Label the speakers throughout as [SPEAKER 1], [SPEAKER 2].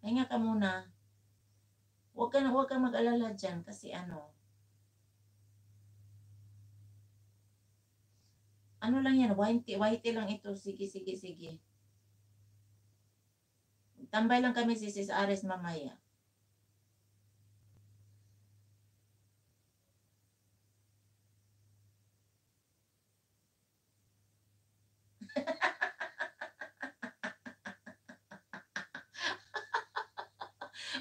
[SPEAKER 1] Pahinga ka muna. Huwag kang mag-alala dyan kasi ano lang yan, whitey lang ito. Sige. Tambay lang kami si Sis Ares mamaya.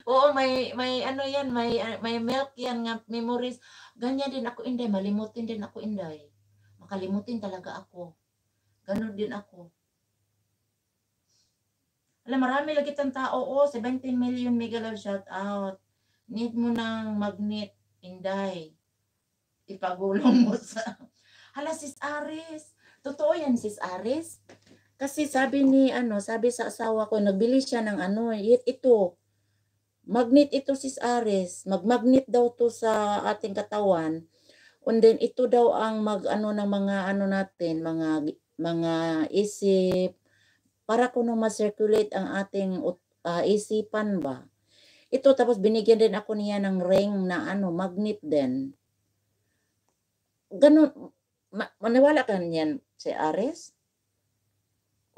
[SPEAKER 1] Oo, may ano yan, may milk yan nga, memories. Ganyan din ako, Inday. Malimutin din ako, Inday. Makalimutin talaga ako. Ganon din ako. Alam, marami lagi tang tao. Oo, 17 million mega love shout out. Need mo ng magnet, Inday. Ipagulong mo sa... Hala, Sis Aris. Totoo yan, Sis Aris. Kasi sabi sa asawa ko, nagbili siya ng ito. Magnet ito, Sis Aris. Magmagnet daw to sa ating katawan. And then ito daw ang ng mga natin, mga isip, para kuno ma-circulate ang ating isipan ba. Ito, tapos binigyan din ako niya ng ring na magnet din. Ganun, maniwala ka niyan, si Aris?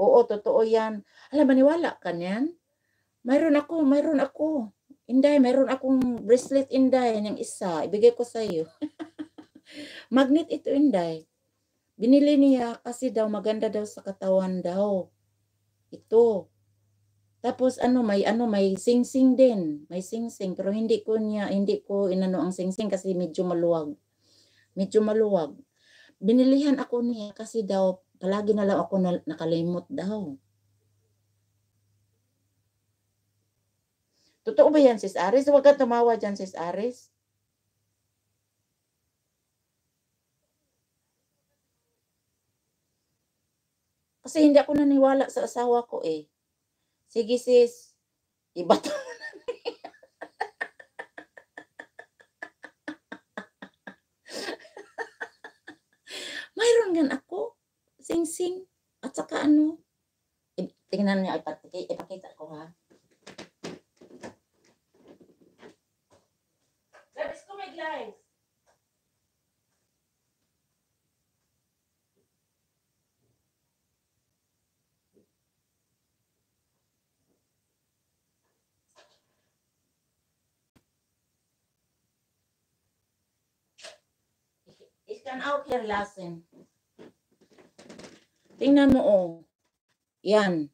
[SPEAKER 1] Oo, totoo yan. Alam, maniwala ka niyan? Mayroon ako. Inday, mayroon akong bracelet, Inday, yung isa. Ibigay ko sa iyo. Magnet ito, Inday. Binili niya kasi daw maganda daw sa katawan daw. Ito. Tapos may sing-sing din. May sing-sing pero hindi ko inano ang sing-sing kasi medyo maluwag. Binilihan ako niya kasi daw palagi na lang ako nakalimot daw. Totoo ba yan, Sis Aris? Huwag ka tumawa dyan, Sis Aris. Kasi hindi ako naniwala sa asawa ko eh. Sige, sis. Iba to. Mayroon gan ako. Sing-sing. At saka tingnan niya, ipakita ko ha. Guys, ko may live. Scan out here, lasin. Tingnan mo, oh. Yan.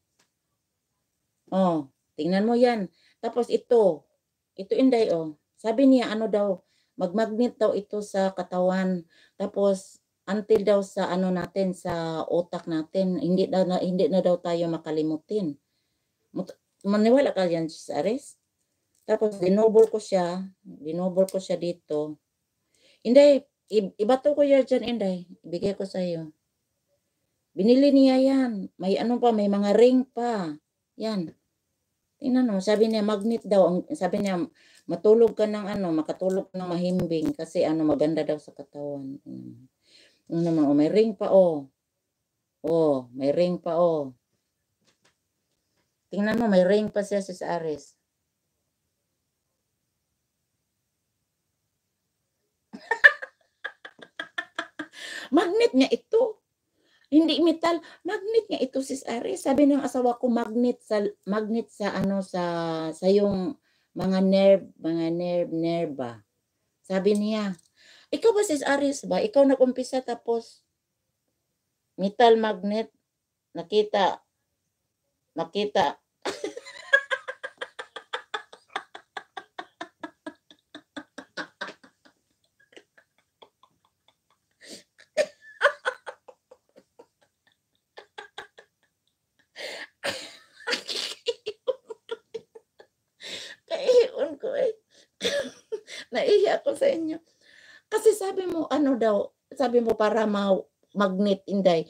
[SPEAKER 1] Oh, tingnan mo yan. Tapos ito. Ito, Inday, oh. Sabi niya, daw, magmagnet daw ito sa katawan. Tapos, until daw sa natin, sa utak natin, hindi na daw tayo makalimutin. Maniwala ka yan, Sis Aris? Tapos, dinobol ko siya dito. Inday, ibato ko yan dyan, Inday. Ibigay ko sa iyo. Binili niya yan. May may mga ring pa. Yan. Tingnan mo, sabi niya magnet daw. Sabi niya matulog ka ng makatulog ka ng mahimbing kasi maganda daw sa katawan. May ring pa oh. Oh, may ring pa oh. Tingnan mo, may ring pa siya, Sis Aris. Magnet nga ito. Hindi metal, magnet nga ito, Sis Aris. Sabi ng asawa ko, magnet sa sa yung mga nerve ba. Sabi niya, ikaw ba, Sis Aris ba? Ikaw nag-umpisa tapos metal magnet, nakita. Kaiyon ko eh. Naiya ako sa inyo. Kasi sabi mo, sabi mo para magnet, Inday.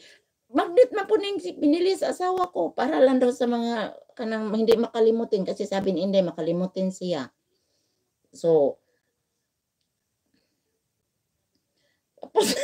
[SPEAKER 1] Magnet na po ning binili sa asawa ko para lang daw sa mga kanang hindi makalimutin kasi sabi ni Inday makalimutin siya. So, tapos